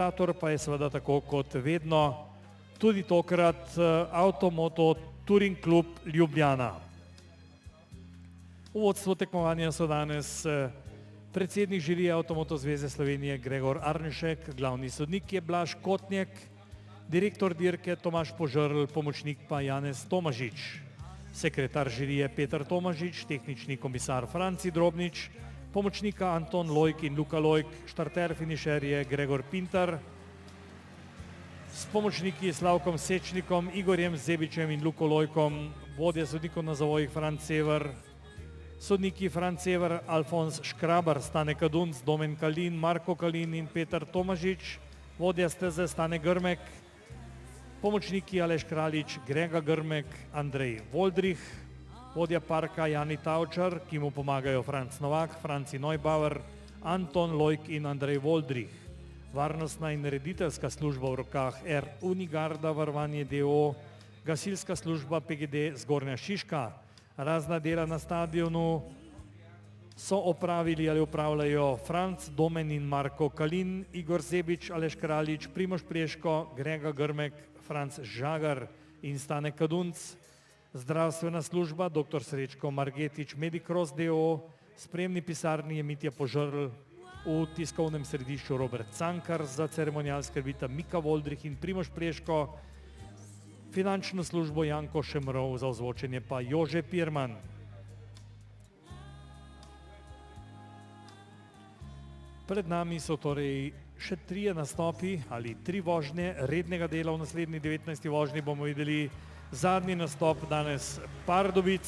Organizator pa je seveda tako kot vedno tudi tokrat Avtomoto Touring Klub Ljubljana. V vodstvu tekmovanja so danes predsednik žirije Avtomoto zveze Slovenije Gregor Arnšek, glavni sodnik je Blaž Kotnjek, direktor dirke Tomaž Požrl, pomočnik pa Janez Tomažič, sekretar žirije Peter Tomažič, tehnični komisar Franci Drobnič, pomočnika Anton Lojk in Luka Lojk, štarter finišer je Gregor Pintar, s pomočniki Slavkom Sečnikom, Igorjem Zebičem in Luko Lojkom, vodja sodnikov na zavojih Franc Sever, sodniki Franc Sever, Alfons Škrabar, Stane Kadunc, Domen Kalin, Marko Kalin in Peter Tomažič, vodja steze Stane Grmek, pomočniki Aleš Kraljič, Grega Grmek, Andrej Voldrih, vodja parka Jani Tavčar, ki mu pomagajo Franc Novak, Franci Neubauer, Anton Lojk in Andrej Voldrih. Varnostna in rediteljska služba v rokah R. Unigarda varovanje d.o.o., gasilska služba PGD Zgornja Šiška. Razna dela na stadionu so opravili ali opravljajo Franc, Domen in Marko Kalin, Igor Zebič, Aleš Kraljič, Primož Pleško, Grega Grmek, Franc Žagar in Stane Kadunc. Zdravstvena služba dr. Srečko Margetič, Medicross d.o.o., spremni pisarni je Mitja Požrl, v tiskovnem središču Robert Cankar, za ceremonial skrbita Mika Voldrih in Primož Pleško, finančno službo Janko Šemrov, za ozvočenje pa Jože Pirman. Pred nami so torej še trije nastopi ali tri vožnje rednega dela. V naslednji 19. vožnji bomo videli zadnji nastop danes Pardubic,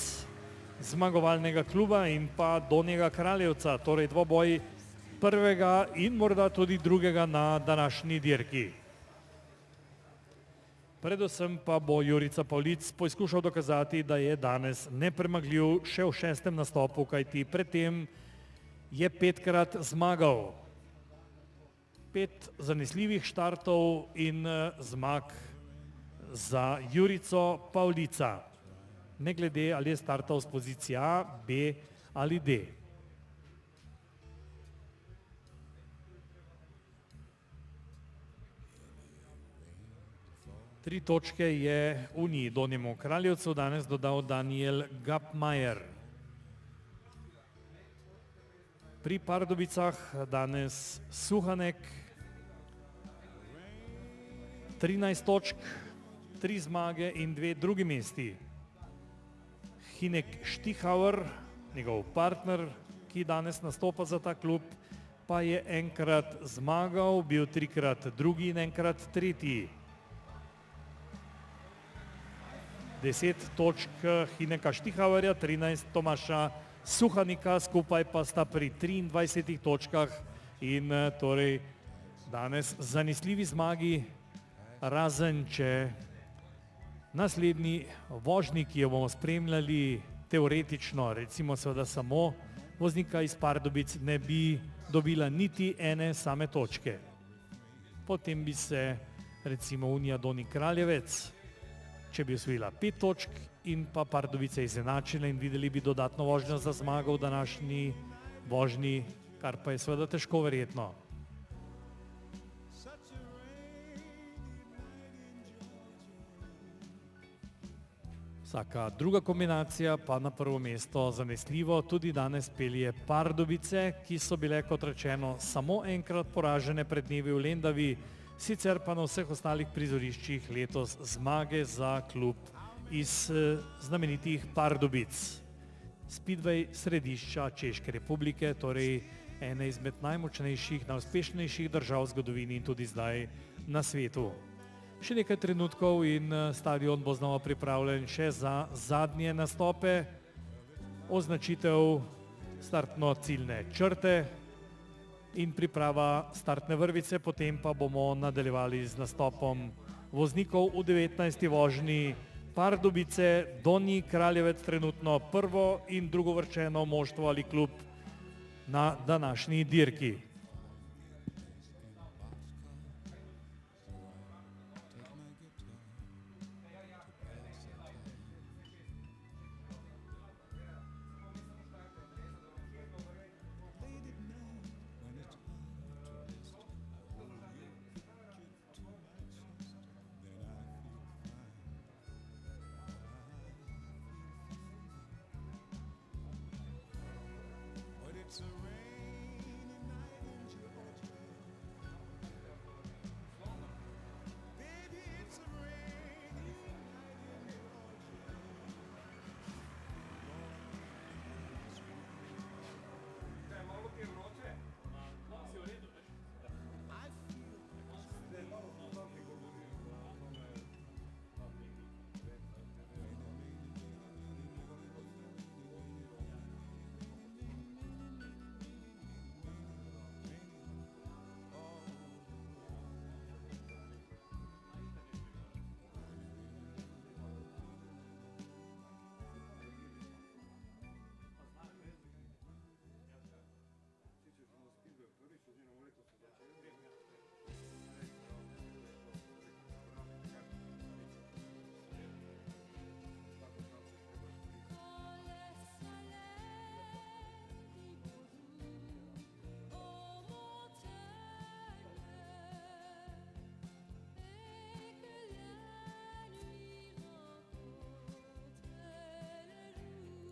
zmagovalnega kluba in pa Donjega Kraljevca, torej dvoboj prvega in morda tudi drugega na današnji dirki. Predvsem pa bo Jurica Pavlic poskušal dokazati, da je danes nepremagljiv še v šestem nastopu, kajti predtem je petkrat zmagal. 5 zanesljivih štartov in zmag za Jurico Pavlica, ne glede ali je startal z pozicije A, B ali D. Tri točke je Uniji Donjemu Kraljevcu danes dodal Daniel Gapmajer. Pri Pardubicah danes Suhanek 13 točk, 3 zmage in 2 drugi mesti. Hinek Štihauer, njegov partner, ki danes nastopa za ta klub, pa je enkrat zmagal, bil 3-krat drugi in enkrat tretji. 10 točk Hineka Štihauerja, 13 Tomaša Suhanika, skupaj pa sta pri 23 točkah in torej danes zanesljivi zmagi, razen če naslednji vožnji, ki jo bomo spremljali teoretično, recimo seveda samo voznika iz Pardubic, ne bi dobila niti ene same točke. Potem bi se recimo Unija Donji Kraljevec, če bi osvojila 5 točk in pa Pardubice izenačile in videli bi dodatno vožnjo za zmago v današnji vožnji, kar pa je seveda težko verjetno. Vsaka druga kombinacija pa na prvo mesto zanesljivo tudi danes pelje Pardubice, ki so bile, kot rečeno, samo enkrat poražene pred dnevi v Lendavi, sicer pa na vseh ostalih prizoriščih letos zmage za klub iz znamenitih Pardubic. Speedway središča Češke republike, torej ene izmed najmočnejših, najuspešnejših držav v zgodovini in tudi zdaj na svetu. Še nekaj trenutkov in stadion bo znova pripravljen še za zadnje nastope, označitev startno-ciljne črte in priprava startne vrvice, potem pa bomo nadaljevali z nastopom voznikov v 19. vožnji. Pardubice, Donji Kraljevec trenutno prvo in drugovrčeno moštvo ali klub na današnji dirki.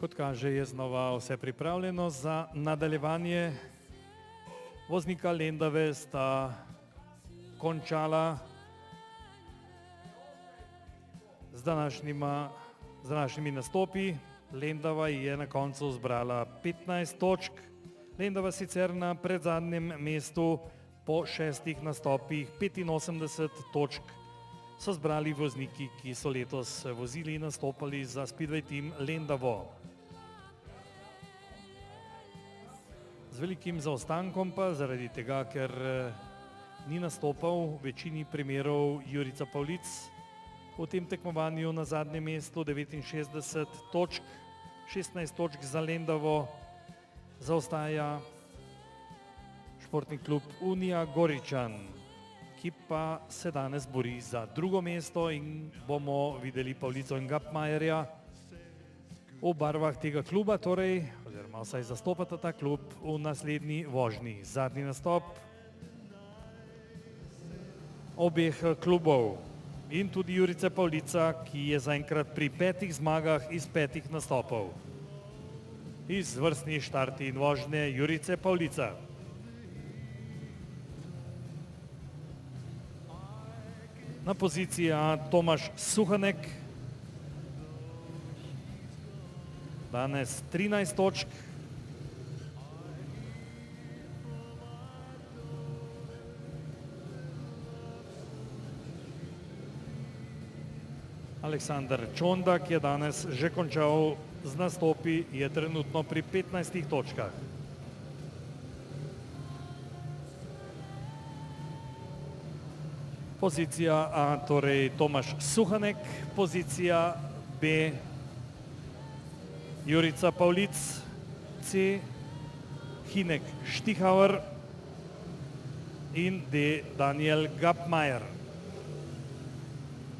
Kot kaže, je znova vse pripravljeno za nadaljevanje. Voznika Lendave sta končala z današnjimi nastopi. Lendava je na koncu zbrala 15 točk. Lendava sicer na predzadnjem mestu po 6 nastopih 85 točk so zbrali vozniki, ki so letos vozili in nastopali za Speedway Team Lendavo. Z velikim zaostankom pa zaradi tega, ker ni nastopal v večini primerov Jurica Pavlic, v tem tekmovanju na zadnjem mestu 69 točk, 16 točk za Lendavo, zaostaja športni klub Unija Goričan, ki pa se danes bori za drugo mesto in bomo videli Pavlico in Gapmajerja v barvah tega kluba, torej, oziroma vsaj zastopata ta klub v naslednji vožnji. Zadnji nastop obeh klubov in tudi Jurice Pavlica, ki je zaenkrat pri 5 zmagah iz 5 nastopov. Izvrstni štarti in vožnje Jurice Pavlica. Na poziciji A Tomaž Suhanek, danes 13 točk. Aleksander Čonda, ki je danes že končal z nastopi, je trenutno pri 15 točkah. Pozicija A, torej Tomaž Suhanek, pozicija B Jurica Pavlic, C Hinek Štihauer in D Daniel Gapmajer.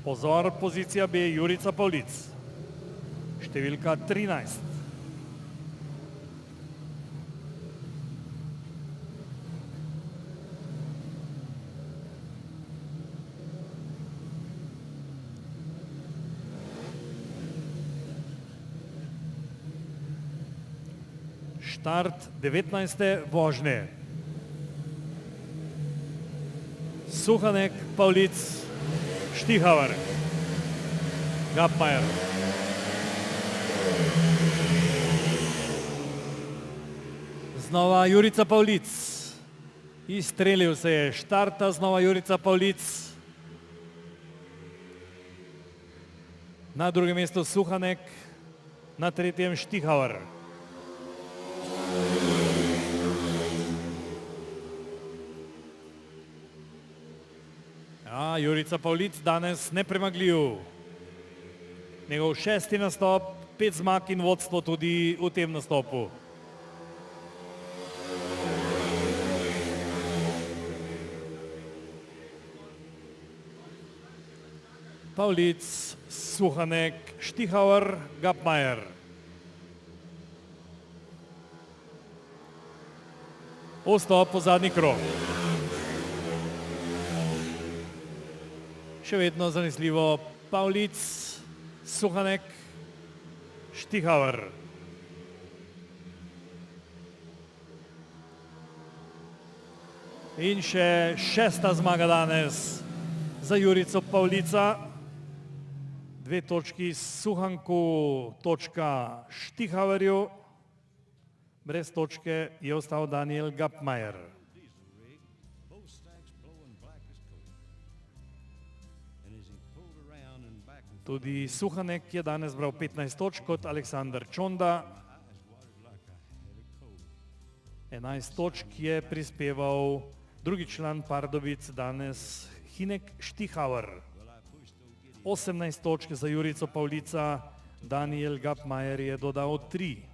Pozor, pozicija B Jurica Pavlic, številka 13. Štart 19. vožnje. Suhanek, Pavlic, Štihauer, Gapmajer. Znova Jurica Pavlic. Izstrelil se je, štarta znova Jurica Pavlic. Na drugem mestu Suhanek, na tretjem Štihauer. Ja, Jurica Pavlic danes nepremagljiv. Njegov 6. nastop, 5 zmag in vodstvo tudi v tem nastopu. Pavlic, Suhanek, Štihauer, Gapmajer. Vstop po zadnji krog. Še vedno zanesljivo Pavlic, Suhanek, Štihauer. In še 6. zmaga danes za Jurico Pavlica. 2 točki Suhanku, točka Štihauerju. Brez točke je ostal Daniel Gapmajer. Tudi Suhanek je danes zbral 15 točk kot Aleksander Čonda. 11 točk je prispeval drugi član Pardubic danes Hinek Štihauer. 18 točk za Jurico Pavlica, Daniel Gapmajer je dodal 3.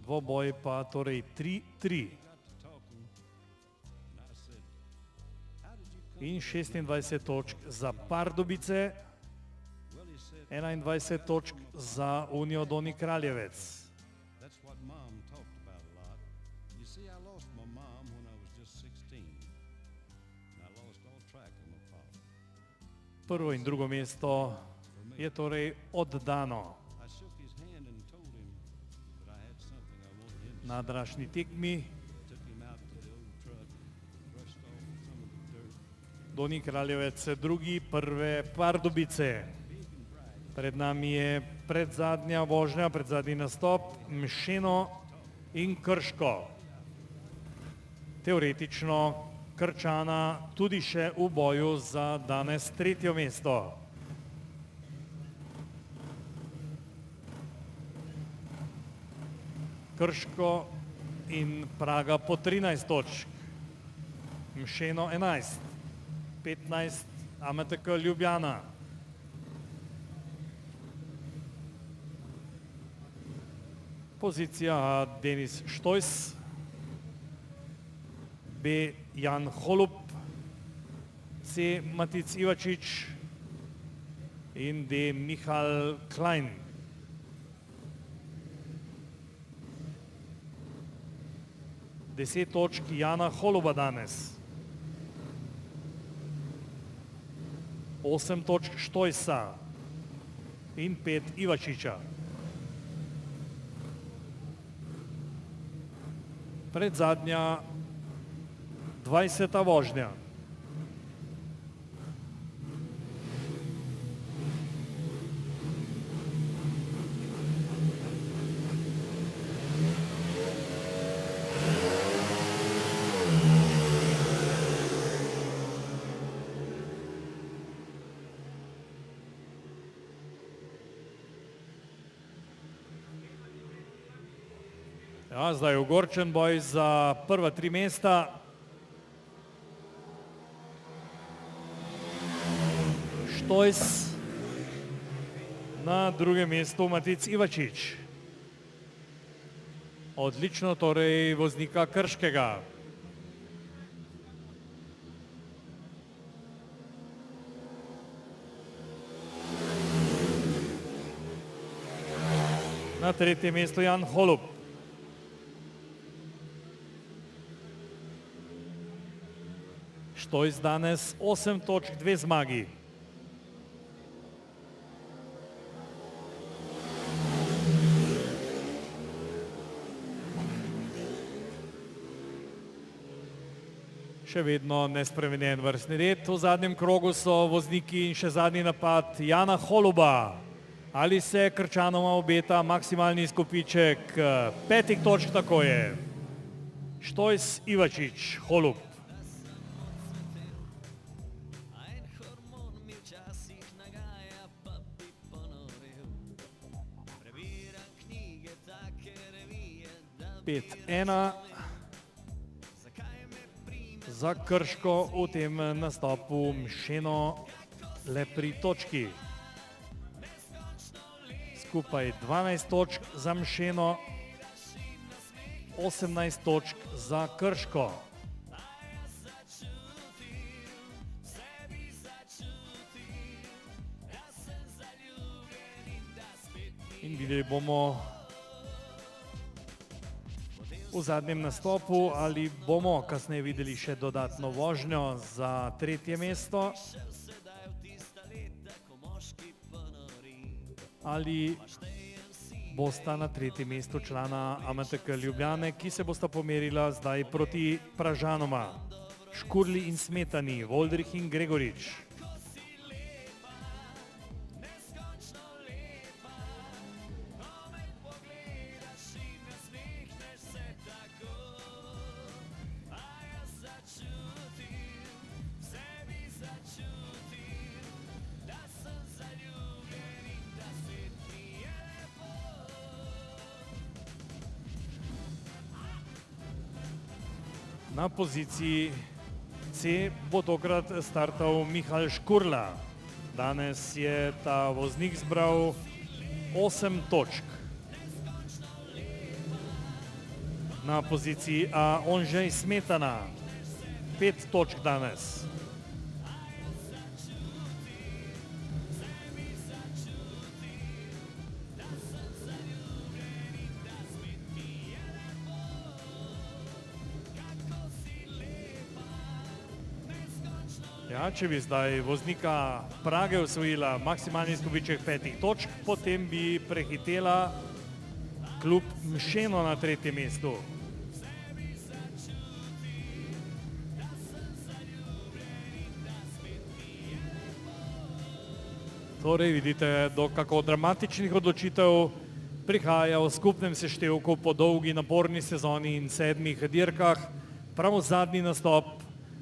Dvoboj pa torej 3-3. In 26 točk za Pardubice, 21 točk za Unijo Donji Kraljevec. Prvo in drugo mesto je torej oddano. Na današnji tekmi Donji Kraljevec drugi, prve Pardubice. Pred nami je predzadnja vožnja, predzadnji nastop, Mšeno in Krško. Teoretično Krčana tudi še v boju za danes tretjo mesto. Krško in Praga po 13 točk, Mšeno 11, 15 AMTK Ljubljana. Pozicija A Denis Štojs, B Jan Holub, C Matic Ivačič in D Michal Klein. Deset točk Jana Holuba danes. 8 točk Štojsa in 5 Ivačiča. Predzadnja 20. vožnja. Ja, zdaj je ogorčen boj za prva 3 mesta. Štojs, na drugem mestu Matic Ivačič. Odlično torej voznika Krškega. Na tretjem mestu Jan Holub. Štojs danes 8 točk, 2 zmagi. Še vedno nespremenjen vrstni red. V zadnjem krogu so vozniki in še zadnji napad Jana Holuba. Ali se Krčanoma obeta maksimalni izkupiček 5 točk, tako je. Štojs, Ivačič, Holub. Ena za Krško v tem nastopu, Mšeno le pri točki. Skupaj 12 točk za Mšeno, 18 točk za Krško. In videli bomo v zadnjem nastopu, ali bomo kasneje videli še dodatno vožnjo za tretje mesto, ali bosta na tretjem mestu člana AMTK Ljubljane, ki se bosta pomerila zdaj proti Pražanoma, Škurli in Smetani, Voldrih in Gregorič. Na poziciji C bo tokrat startal Michal Škurla. Danes je ta voznik zbral 8 točk. Na poziciji A Ondřej Smetana, 5 točk danes. Ja, če bi zdaj voznika Prage osvojila maksimalni izkupiček 5 točk, potem bi prehitela klub Mšeno na 3. mestu. Torej vidite, do kako dramatičnih odločitev prihaja v skupnem seštevku po dolgi naporni sezoni in 7 dirkah. Prav zadnji nastop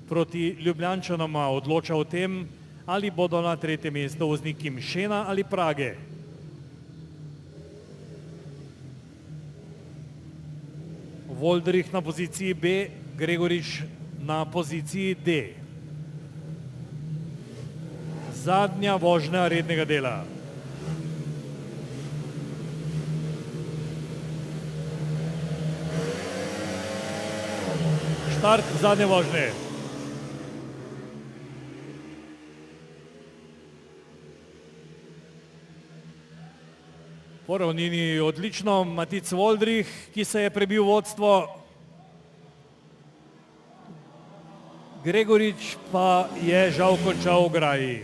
proti Ljubljančanoma odloča o tem, ali bodo na 3. mestu vozniki Mšena ali Prage. Voldrih na poziciji B, Gregorič na poziciji D. Zadnja vožnja rednega dela. Štart zadnje vožnje. Po ravnini odlično Matic Voldrih, ki se je prebil vodstvo. Gregorič pa je žal končal v ograji.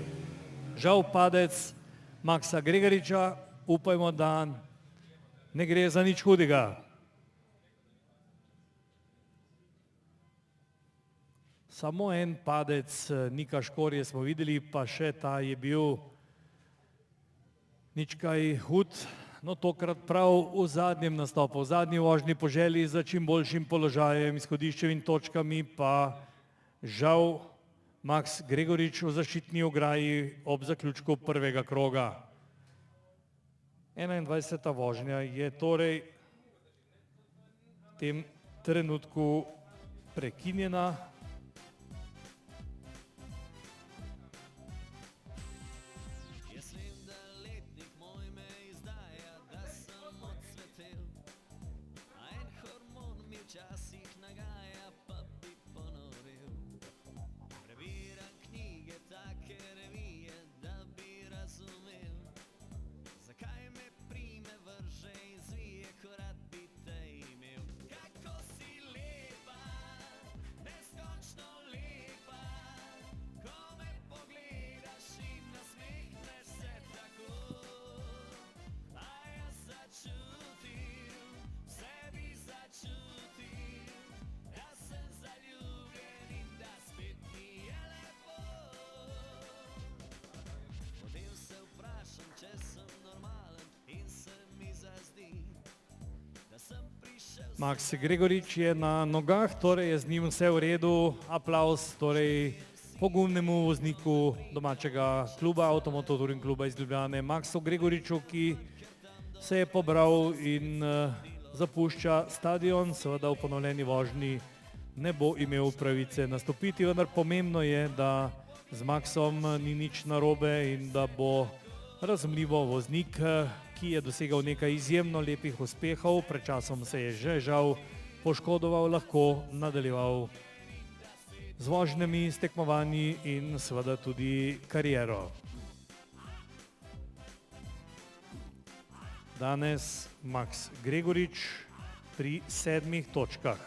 Žal padec Maksa Gregoriča, upajmo, da ne gre za nič hudega. Samo en padec Nika Škorje smo videli, pa še ta je bil nič kaj hud. No, tokrat prav v zadnjem nastopu, v zadnji vožnji po želji za čim boljšim položajem, izhodiščem in točkami, pa žal Maks Gregorič v zaščitni ograji ob zaključku prvega kroga. 21. vožnja je torej v tem trenutku prekinjena. Maks Gregorič je na nogah, torej je z njim vse v redu. Aplavz torej pogumnemu vozniku domačega kluba, Avtomoto Touring kluba iz Ljubljane, Maksu Gregoriču, ki se je pobral in zapušča stadion. Seveda v ponovljeni vožnji ne bo imel pravice nastopiti, vendar pomembno je, da z Maksom ni nič narobe in da bo razumljivo voznik, ki je dosegal nekaj izjemno lepih uspehov, pred časom se je že žal poškodoval, lahko nadaljeval z vožnjami, s tekmovanji in seveda tudi kariero. Danes Maks Gregorič pri 7 točkah.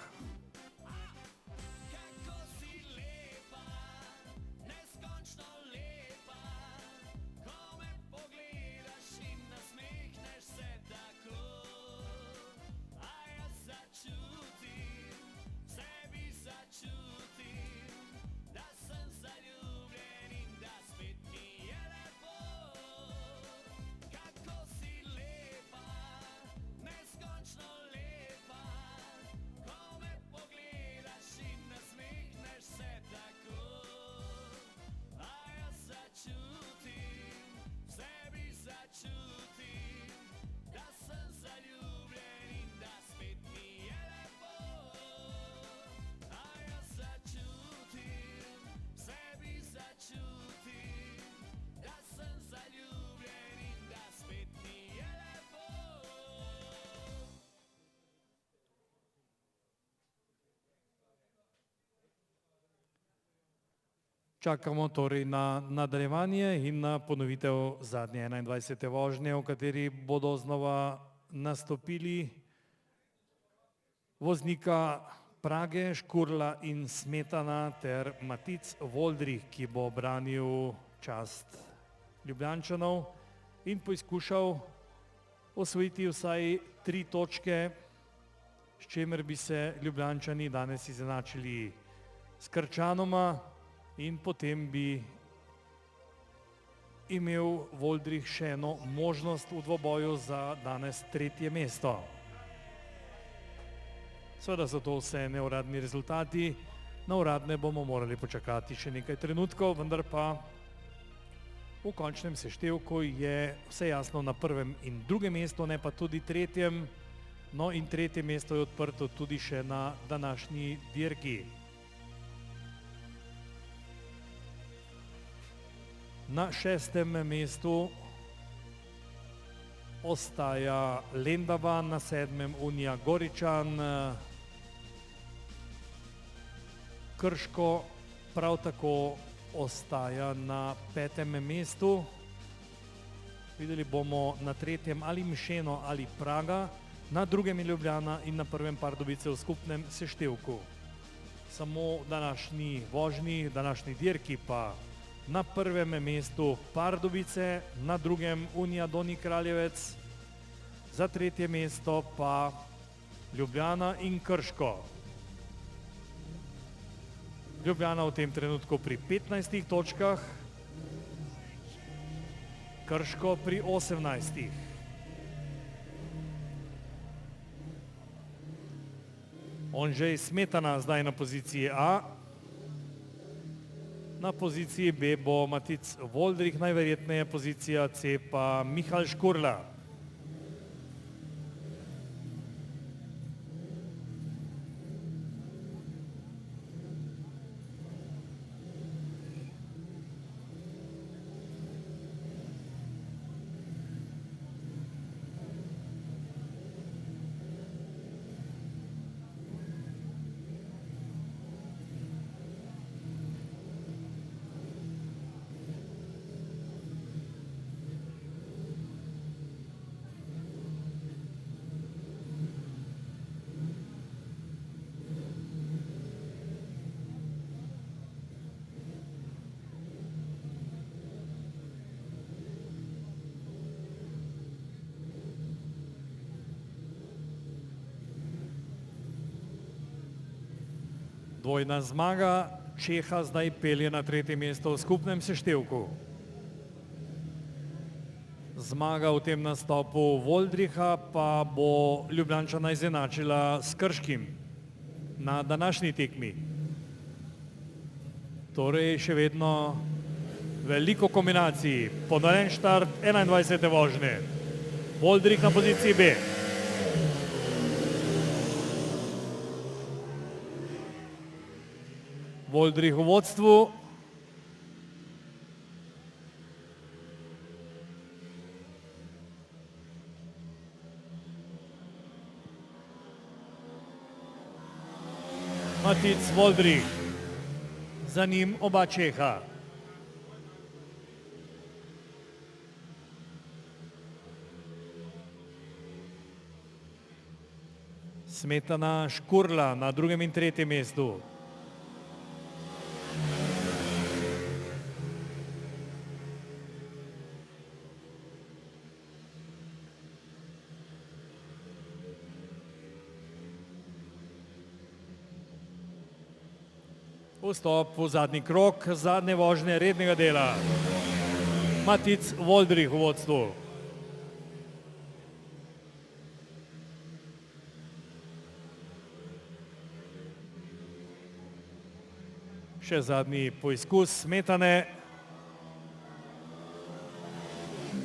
Čakamo torej na nadaljevanje in na ponovitev zadnje 21. vožnje, v kateri bodo znova nastopili voznika Prage, Škurla in Smetana ter Matic Voldrih, ki bo branil čast Ljubljančanov in poizkušal osvojiti vsaj 3 točke, s čimer bi se Ljubljančani danes izenačili s Krčanoma in potem bi imel Voldrih še eno možnost v dvoboju za danes 3. mesto. Seveda so to vse neuradni rezultati, na uradne bomo morali počakati še nekaj trenutkov, vendar pa v končnem seštevku je vse jasno na 1. in 2. mestu, ne pa tudi 3. No in 3. mesto je odprto tudi še na današnji dirki. Na 6. mestu ostaja Lendava, na 7. Unija Goričan, Krško prav tako ostaja na 5. mestu. Videli bomo na 3. ali Mišeno ali Praga, na 2. Ljubljana in na 1. Pardubice v skupnem seštevku. Samo današnji vožnji, današnji dirki pa na 1. mestu Pardubice, na 2. Unija Donji Kraljevec, za 3. mesto pa Ljubljana in Krško. Ljubljana v tem trenutku pri 15 točkah, Krško pri 18. Ondřej Smetana zdaj na poziciji A. Na poziciji B bo Matic Voldrih, najverjetneje pozicija C pa Michal Škurla. Dvojna zmaga Čeha zdaj pelje na 3. mesto v skupnem seštevku. Zmaga v tem nastopu Voldriha pa bo Ljubljančana izenačila s Krškim na današnji tekmi. Torej še vedno veliko kombinacij. Ponovljen štart 21. vožnje. Voldrih na poziciji B. Voldrih v vodstvu. Matic Voldrih. Za njim oba Čeha. Smetana Škurla na 2. in 3. mestu. Vstop v zadnji krog, zadnje vožnje rednega dela. Matic Voldrih v vodstvu. Še zadnji poizkus Smetane.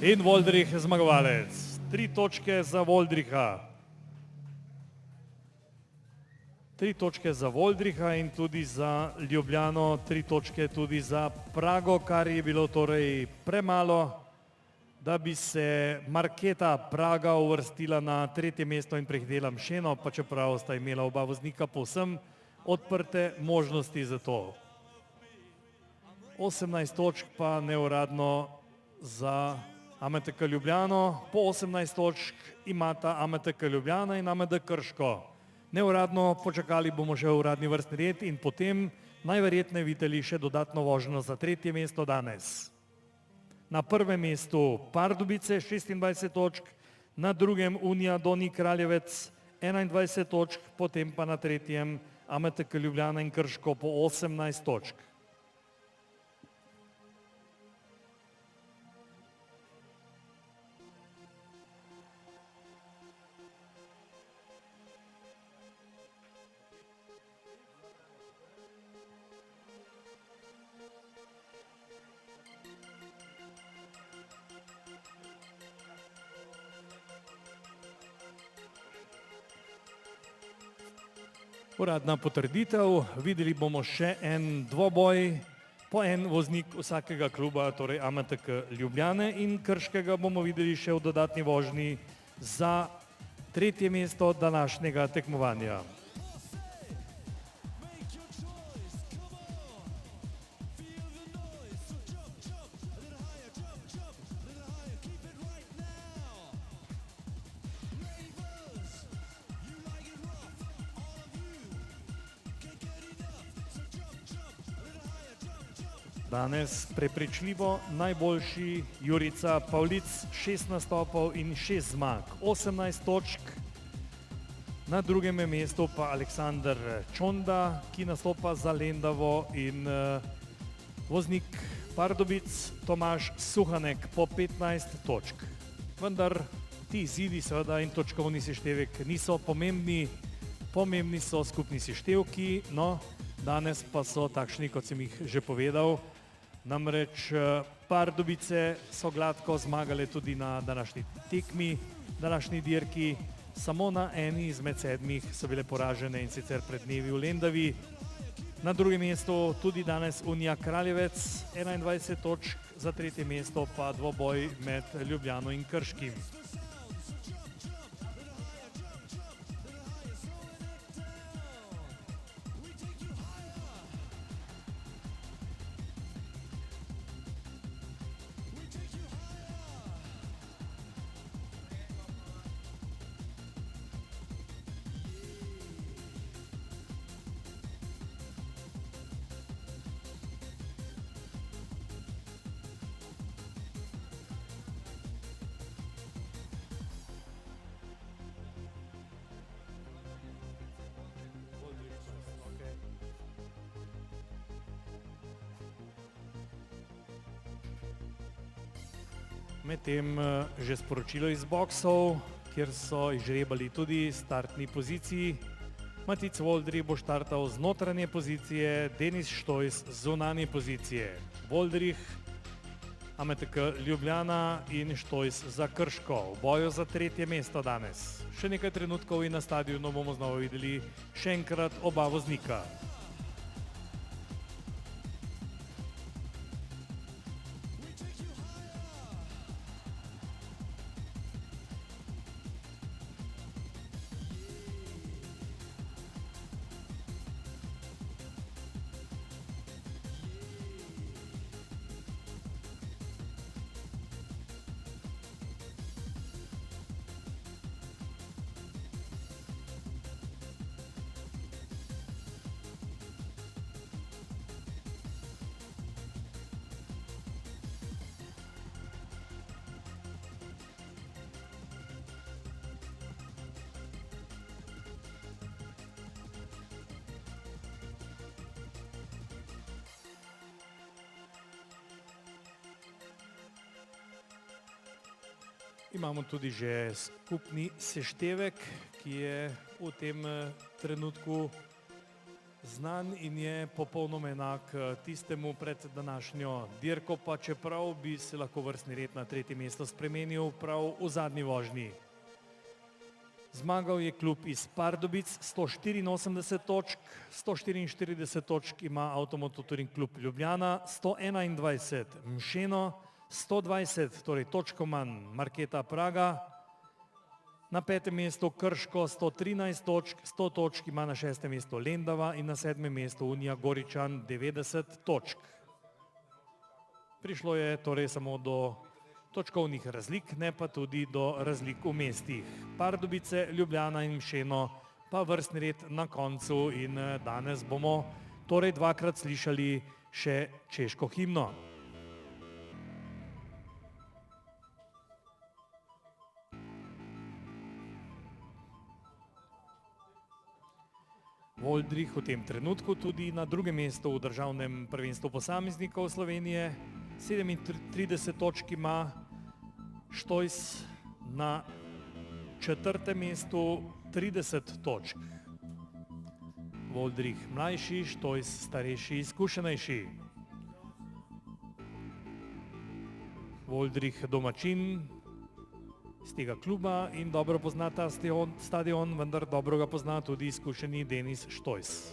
In Voldrih zmagovalec. 3 točke za Voldriha. 3 točke za Voldriha in tudi za Ljubljano, 3 točke tudi za Prago, kar je bilo torej premalo, da bi se Marketa Praga uvrstila na 3. mesto in prehitela Mšeno, pa čeprav sta imela oba voznika povsem odprte možnosti za to. 18 točk pa neuradno za AMTK Ljubljano, po 18 točk imata AMTK Ljubljana in AMD Krško. Neuradno počakali bomo še uradni vrstni red in potem najverjetneje videli še dodatno vožnjo za tretje mesto danes. Na prvem mestu Pardubice 26 točk, na drugem Unija Donji Kraljevec 21 točk, potem pa na tretjem AMTK Ljubljana in Krško po 18 točk. Uradna potrditev, videli bomo še en dvoboj, po en voznik vsakega kluba, torej AMTK Ljubljane in Krškega bomo videli še v dodatni vožnji za tretje mesto današnjega tekmovanja. Danes prepričljivo najboljši Jurica Pavlic, 6 nastopov in 6 zmag, 18 točk. Na drugem mestu pa Aleksander Čonda, ki nastopa za Lendavo, in voznik Pardubic Tomaž Suhanek po 15 točk. Vendar ti izidi seveda in točkovni seštevek niso pomembni, pomembni so skupni seštevki, no danes pa so takšni, kot sem jih že povedal. Namreč Pardubice so gladko zmagale tudi na današnji tekmi, današnji dirki, samo na eni izmed 7 so bile poražene in sicer pred dnevi v Lendavi. Na drugem mestu tudi danes Unija Kraljevec, 21 točk, za tretje mesto pa dvoboj med Ljubljano in Krškim. Medtem že sporočilo iz boksov, kjer so izžrebali tudi startni poziciji. Matic Voldrih bo štartal z notranje pozicije, Denis Štojs z zunanje pozicije. Voldrih, AMTK Ljubljana in Štojs za Krško, v boju za tretje mesto danes. Še nekaj trenutkov in na stadionu bomo znova videli še enkrat oba voznika. Imamo tudi že skupni seštevek, ki je v tem trenutku znan in je popolnoma enak tistemu pred današnjo dirko, pa čeprav bi se lahko vrstni red na tretje mesto spremenil prav v zadnji vožnji. Zmagal je klub iz Pardubic, 184 točk, 144 točk ima Avtomoto Turing klub Ljubljana, 121 Mšeno, 120, torej točko manj Marketa Praga. Na 5. mestu Krško 113 točk, 100 točk ima na 6. mestu Lendava in na 7. mestu Unija Goričan 90 točk. Prišlo je torej samo do točkovnih razlik, ne pa tudi do razlik v mestih. Pardubice, Ljubljana in Mšeno pa vrstni red na koncu in danes bomo torej dvakrat slišali še češko himno. Voldrih v tem trenutku tudi na drugem mestu v državnem prvenstvu posameznikov Slovenije, 37 točk ima, Štojs na četrtem mestu 30 točk. Voldrih mlajši, Štojs starejši, izkušenejši. Voldrih domačin z tega kluba in dobro pozna ta stadion, vendar dobro ga pozna tudi izkušeni Denis Štojs.